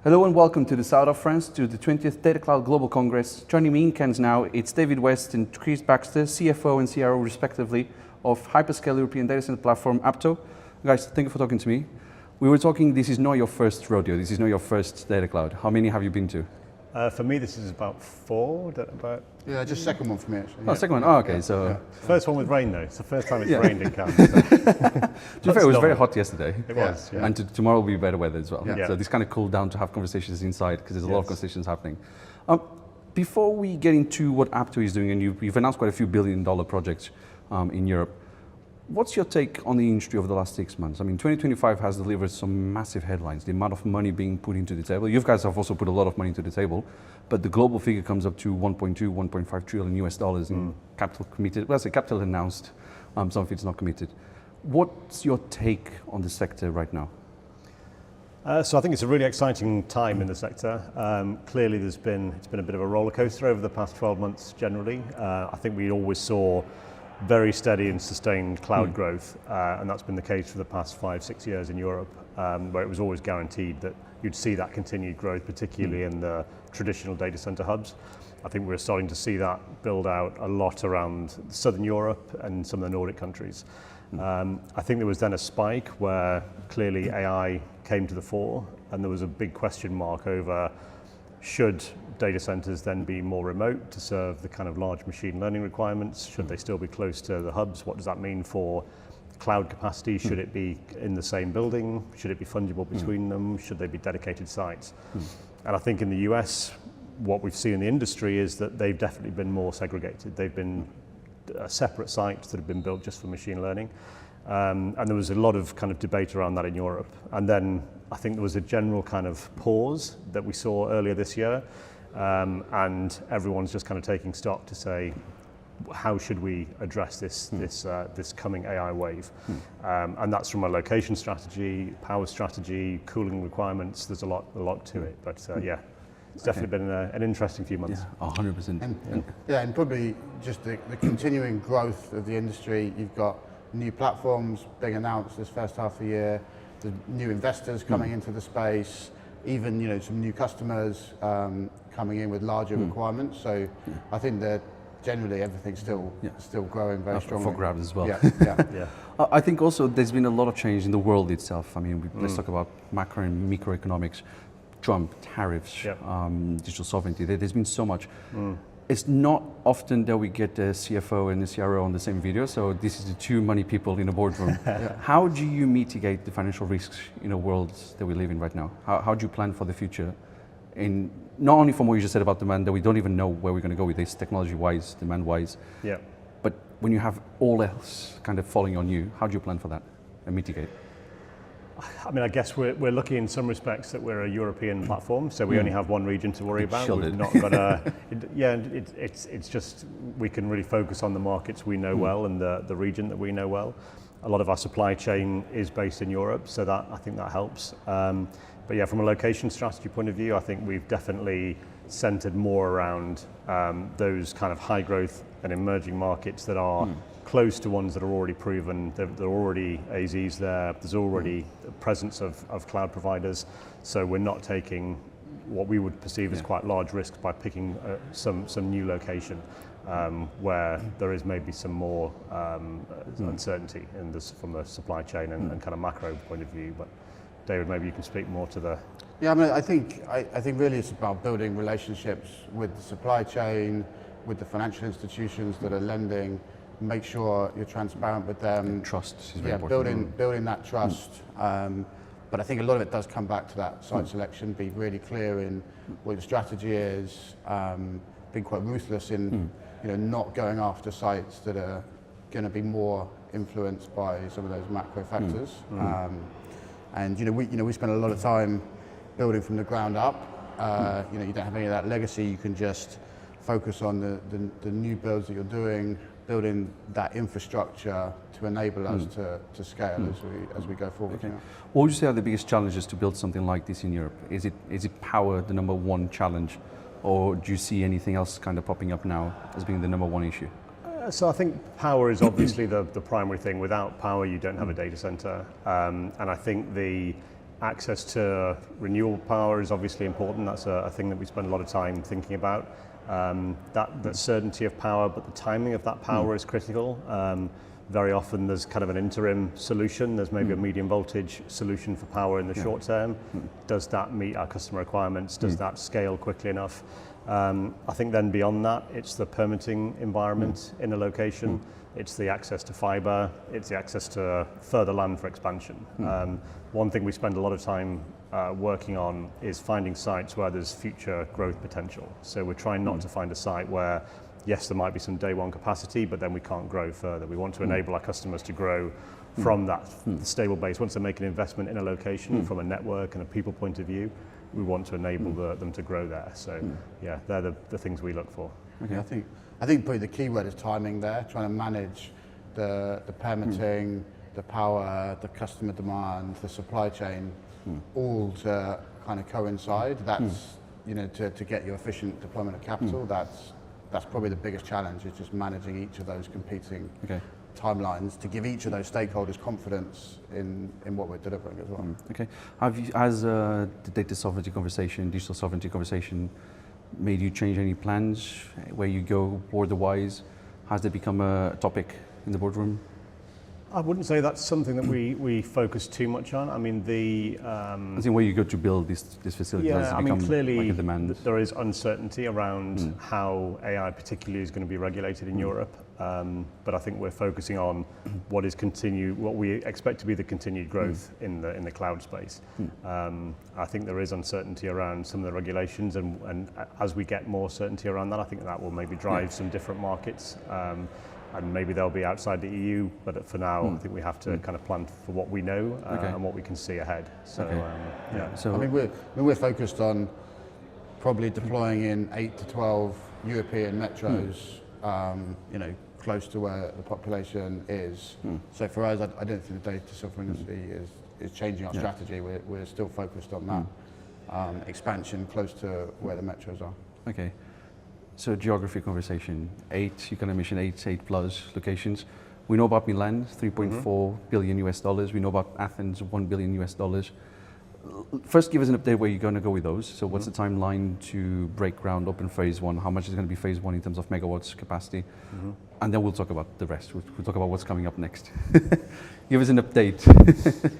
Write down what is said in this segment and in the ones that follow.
Hello and welcome to the south of France, to the 20th Datacloud Global Congress. Joining me in Cannes now, it's David West and Chris Baxter, CFO and CRO respectively, of hyperscale European data center platform Apto. Guys, thank you for talking to me. We were talking, this is not your first rodeo, this is not your first Datacloud. How many have you been to? For me, this is about 4. Yeah, just second one for me actually. Oh, second one, oh, okay, so... Yeah. First one with rain though, it's the first time it's rained in Cannes. To be fair, it was very hot yesterday. It was, yeah. And tomorrow will be better weather as well. Yeah. So this kind of cooled down to have conversations inside, because there's a lot of conversations happening. Before we get into what Apto is doing, and you've announced quite a few billion-dollar projects in Europe, what's your take on the industry over the last 6 months? I mean, 2025 has delivered some massive headlines, the amount of money being put into the table. You guys have also put a lot of money into the table, but the global figure comes up to 1.2, 1.5 trillion US dollars in capital committed, well, I say capital announced, some of it's not committed. What's your take on the sector right now? So I think it's a really exciting time in the sector. Clearly it's been a bit of a roller coaster over the past 12 months generally. I think we always saw very steady and sustained cloud growth, and that's been the case for the past 5-6 years in Europe, where it was always guaranteed that you'd see that continued growth, particularly in the traditional data center hubs. I think we're starting to see that build out a lot around Southern Europe and some of the Nordic countries. I think there was then a spike where clearly AI came to the fore, and there was a big question mark over should data centers then be more remote to serve the kind of large machine learning requirements? Should they still be close to the hubs? What does that mean for cloud capacity? Should it be in the same building? Should it be fungible between them? Should they be dedicated sites? And I think in the US, what we've seen in the industry is that they've definitely been more segregated. They've been separate sites that have been built just for machine learning. And there was a lot of kind of debate around that in Europe. And then I think there was a general kind of pause that we saw earlier this year. And everyone's just kind of taking stock to say, how should we address this coming AI wave? And that's from a location strategy, power strategy, cooling requirements. There's a lot to it. But yeah, it's definitely been an interesting few months. Yeah, 100%. And probably just the continuing growth of the industry. You've got new platforms being announced this first half of the year. There's new investors coming into the space. Even some new customers coming in with larger requirements. So I think that generally everything's still growing very strongly. For grabs as well. Yeah. I think also there's been a lot of change in the world itself. I mean, let's talk about macro and microeconomics, Trump, tariffs, digital sovereignty. There's been so much. It's not often that we get the CFO and the CRO on the same video, so this is the two money people in a boardroom. How do you mitigate the financial risks in a world that we live in right now? How do you plan for the future? And not only from what you just said about demand, that we don't even know where we're going to go with this technology-wise, demand-wise, but when you have all else kind of falling on you, how do you plan for that and mitigate? I mean, I guess we're lucky in some respects that we're a European platform, so we only have one region to worry about. We've not got a, it's just we can really focus on the markets we know well and the region that we know well. A lot of our supply chain is based in Europe, so that I think that helps. But yeah, from a location strategy point of view, I think we've definitely centered more around those kind of high growth and emerging markets that are close to ones that are already proven. There are already AZs there. There's already a presence of cloud providers. So we're not taking what we would perceive as quite large risks by picking some new location where there is maybe some more uncertainty in this from a supply chain and kind of macro point of view. But David, maybe you can speak more to the... Yeah, I mean, I think really it's about building relationships with the supply chain, with the financial institutions that are lending. Make sure you're transparent with them. And trust is very important. Building that trust. But I think a lot of it does come back to that site selection. Be really clear in what your strategy is. Being quite ruthless in not going after sites that are going to be more influenced by some of those macro factors. And we spend a lot of time building from the ground up. You don't have any of that legacy. You can just focus on the new builds that you're doing, building that infrastructure to enable us to scale as we go forward. Okay. What would you say are the biggest challenges to build something like this in Europe? Is it power the number one challenge, or do you see anything else kind of popping up now as being the number one issue? So I think power is obviously the primary thing. Without power, you don't have a data center. And I think the access to renewable power is obviously important. That's a thing that we spend a lot of time thinking about. That certainty of power, but the timing of that power is critical. Very often there's kind of an interim solution. There's maybe a medium voltage solution for power in the short term. Does that meet our customer requirements? Does that scale quickly enough? I think then beyond that, it's the permitting environment in a location. It's the access to fiber. It's the access to further land for expansion. One thing we spend a lot of time working on is finding sites where there's future growth potential. So we're trying not to find a site where, yes, there might be some day one capacity, but then we can't grow further. We want to enable our customers to grow from that stable base. Once they make an investment in a location from a network and a people point of view, we want to enable them to grow there. So yeah, they're the things we look for. Okay, I think probably the key word is timing there, trying to manage the permitting, the power, the customer demand, the supply chain, all to kind of coincide. That's, you know, to get your efficient deployment of capital, that's probably the biggest challenge, is just managing each of those competing timelines to give each of those stakeholders confidence in what we're delivering as well. Okay. Has the data sovereignty conversation, digital sovereignty conversation, made you change any plans where you go border-wise? Has that become a topic in the boardroom? I wouldn't say that's something that we focus too much on. I mean, I think where you go to build this facility has become clearly like a demand. There is uncertainty around how AI particularly is going to be regulated in Europe. But I think we're focusing on what we expect to be the continued growth in the cloud space. I think there is uncertainty around some of the regulations, and as we get more certainty around that, I think that will maybe drive some different markets. And maybe they'll be outside the EU, but for now, I think we have to kind of plan for what we know and what we can see ahead. So, So I mean, we're focused on probably deploying in 8 to 12 European metros, you know, close to where the population is. So for us, I don't think the data sovereignty is changing our strategy. We're still focused on that expansion close to where the metros are. Okay. So geography conversation, you're going to mention eight plus locations. We know about Milan, $3.4 billion US. We know about Athens, $1 billion US. First, give us an update where you're going to go with those. So what's the timeline to break ground, open phase one? How much is going to be phase one in terms of megawatts capacity? And then we'll talk about the rest. We'll talk about what's coming up next. Give us an update.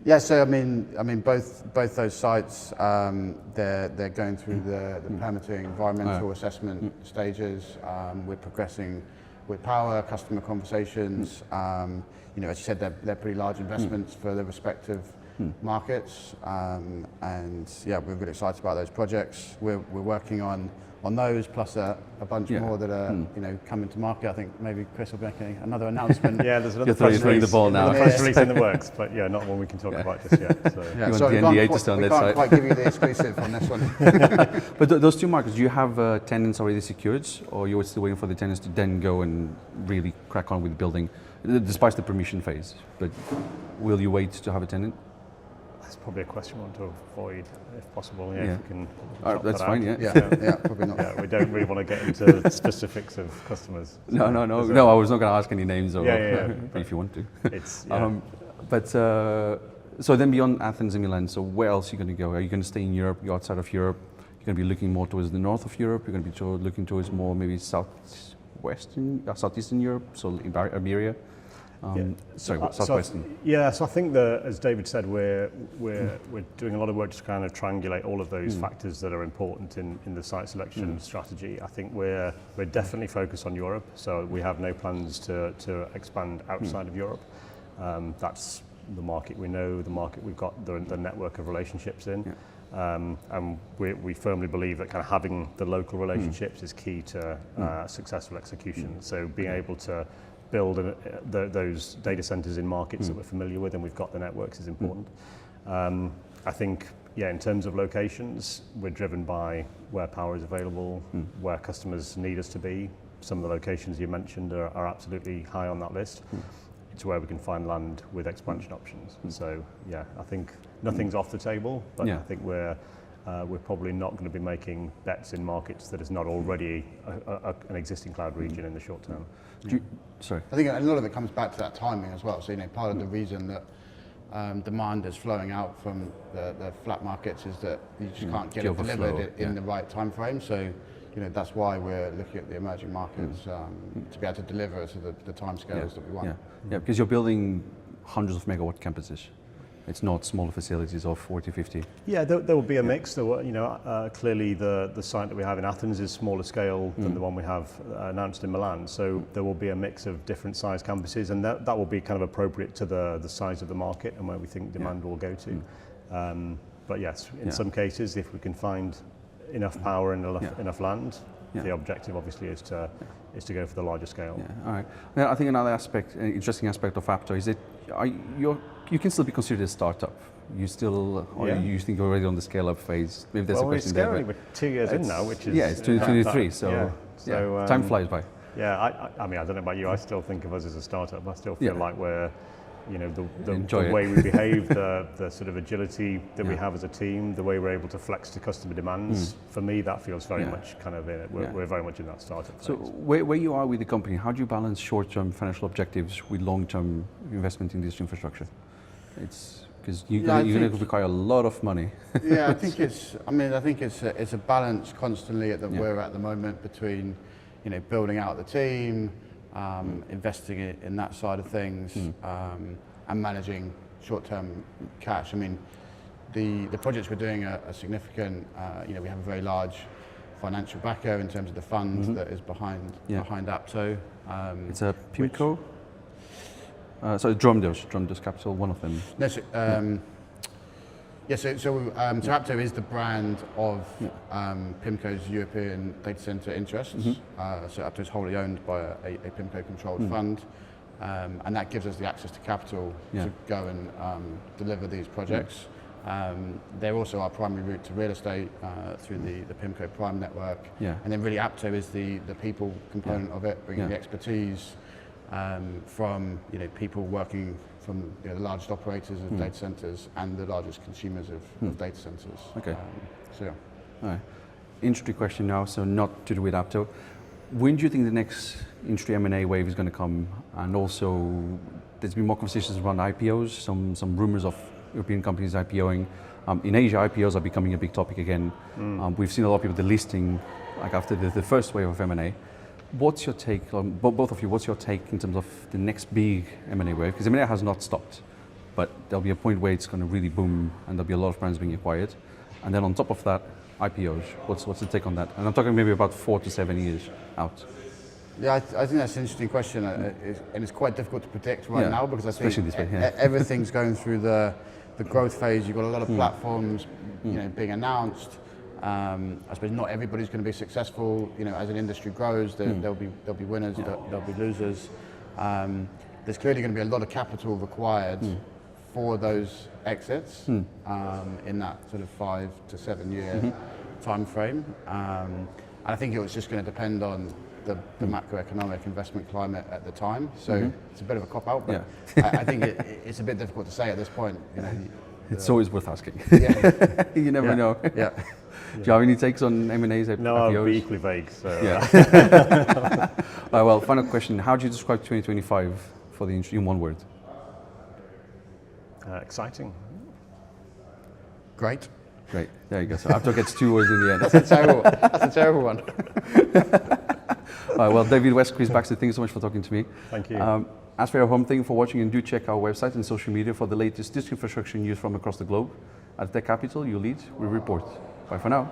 Yeah, so I mean, both those sites, they're going through the permitting, environmental assessment stages. We're progressing with power, customer conversations. You know, as you said, they're pretty large investments for the respective markets, and yeah, we're really excited about those projects. We're working on those, plus a bunch more that are you know, coming to market. I think maybe Chris will be making another announcement. Yeah, there's another press release, the ball now. Press release in the works, but yeah, not one we can talk about just yet. So. Yeah, you so want the NDA to stay on that side. We can't quite give you the exclusive on this one. But those two markets, do you have tenants already secured, or you're still waiting for the tenants to then go and really crack on with building, despite the permission phase? But will you wait to have a tenant? That's probably a question we want to avoid, if possible. Yeah, if we can. That's fine. Yeah, probably not. Yeah, we don't really want to get into specifics of customers. No. I was not going to ask any names, or if you want to. It's so then beyond Athens and Milan, so where else are you going to go? Are you going to stay in Europe? You're outside of Europe. You're going to be looking more towards the north of Europe. You're going to be looking towards more maybe southeastern Europe, so Iberia. Southwestern. So I think that, as David said, we're doing a lot of work to kind of triangulate all of those factors that are important in the site selection strategy. I think we're definitely focused on Europe, so we have no plans to expand outside of Europe. That's the market we know, the market we've got the network of relationships in. And we firmly believe that kind of having the local relationships is key to successful execution. So being able to build those data centers in markets that we're familiar with and we've got the networks is important. I think, in terms of locations, we're driven by where power is available, where customers need us to be. Some of the locations you mentioned are absolutely high on that list. It's where we can find land with expansion options. So, I think nothing's off the table, but I think we're we're probably not going to be making bets in markets that is not already an existing cloud region in the short term. Sorry. I think a lot of it comes back to that timing as well. So, part of the reason that demand is flowing out from the flat markets is that you just can't get it delivered in the right time frame. So, that's why we're looking at the emerging markets to be able to deliver to the timescales that we want. Yeah, because you're building hundreds of megawatt campuses. It's not smaller facilities of 40, 50. Yeah, there will be a mix. There will, clearly the site that we have in Athens is smaller scale than the one we have announced in Milan. So there will be a mix of different size campuses, and that will be kind of appropriate to the size of the market and where we think demand will go to. But yes, in some cases, if we can find enough power and enough land, the objective obviously is to go for the larger scale. Yeah, all right. Now, I think another aspect, an interesting aspect of Apto is that you can still be considered a startup. You still, or you think you're already on the scale-up phase? Maybe that's a question there. We're 2 years in now, which is it's 2023. So time flies by. Yeah, I mean, I don't know about you. I still think of us as a startup. I still feel like we're, the way we behave, the sort of agility that we have as a team, the way we're able to flex to customer demands. For me, that feels very much kind of in it. We're very much in that startup phase. So where you are with the company, how do you balance short-term financial objectives with long-term investment in this infrastructure? It's because you're going to require a lot of money. Yeah, I think it's a balance constantly that we're at the moment between, building out the team, investing in that side of things, and managing short-term cash. I mean, the projects we're doing are significant. We have a very large financial backer in terms of the fund that is behind Apto. It's a PIMCO. So Drumdos Capital, one of them. No, so Apto is the brand of PIMCO's European data center interests. So Apto is wholly owned by a PIMCO-controlled fund, and that gives us the access to capital to go and deliver these projects. They're also our primary route to real estate through the PIMCO Prime network. And then really Apto is the people component of it, bringing the expertise from people working from the largest operators of data centers and the largest consumers of data centers. Okay. All right. Industry question now, so not to do with Apto. When do you think the next industry M&A wave is going to come? And also, there's been more conversations around IPOs, some rumors of European companies IPOing. In Asia, IPOs are becoming a big topic again. We've seen a lot of people delisting, like after the first wave of M&A. What's your take on, both of you, what's your take in terms of the next big M&A wave? Because M&A has not stopped, but there'll be a point where it's going to really boom and there'll be a lot of brands being acquired. And then on top of that, IPOs. What's the take on that? And I'm talking maybe about 4 to 7 years out. Yeah, I think that's an interesting question, and it's quite difficult to predict right now because I think everything's going through the growth phase. You've got a lot of platforms being announced. I suppose not everybody's going to be successful. As an industry grows, there'll be winners, there'll be losers. There's clearly going to be a lot of capital required for those exits in that sort of 5 to 7 year time frame. And I think it was just going to depend on the macroeconomic investment climate at the time. So it's a bit of a cop out, but I think it's a bit difficult to say at this point. It's always worth asking. Yeah. You never know. Yeah. Do you have any takes on M&As? No, I'll be equally vague. So. Well, final question. How do you describe 2025 for the industry in one word? Exciting. Great. There you go. So Apto gets 2 words in the end. That's a terrible one. Well, David West, Chris Baxter, thank you so much for talking to me. Thank you. As for your home, thank you for watching, and do check our website and social media for the latest digital infrastructure news from across the globe. At Tech Capital, you lead, we report. Bye for now.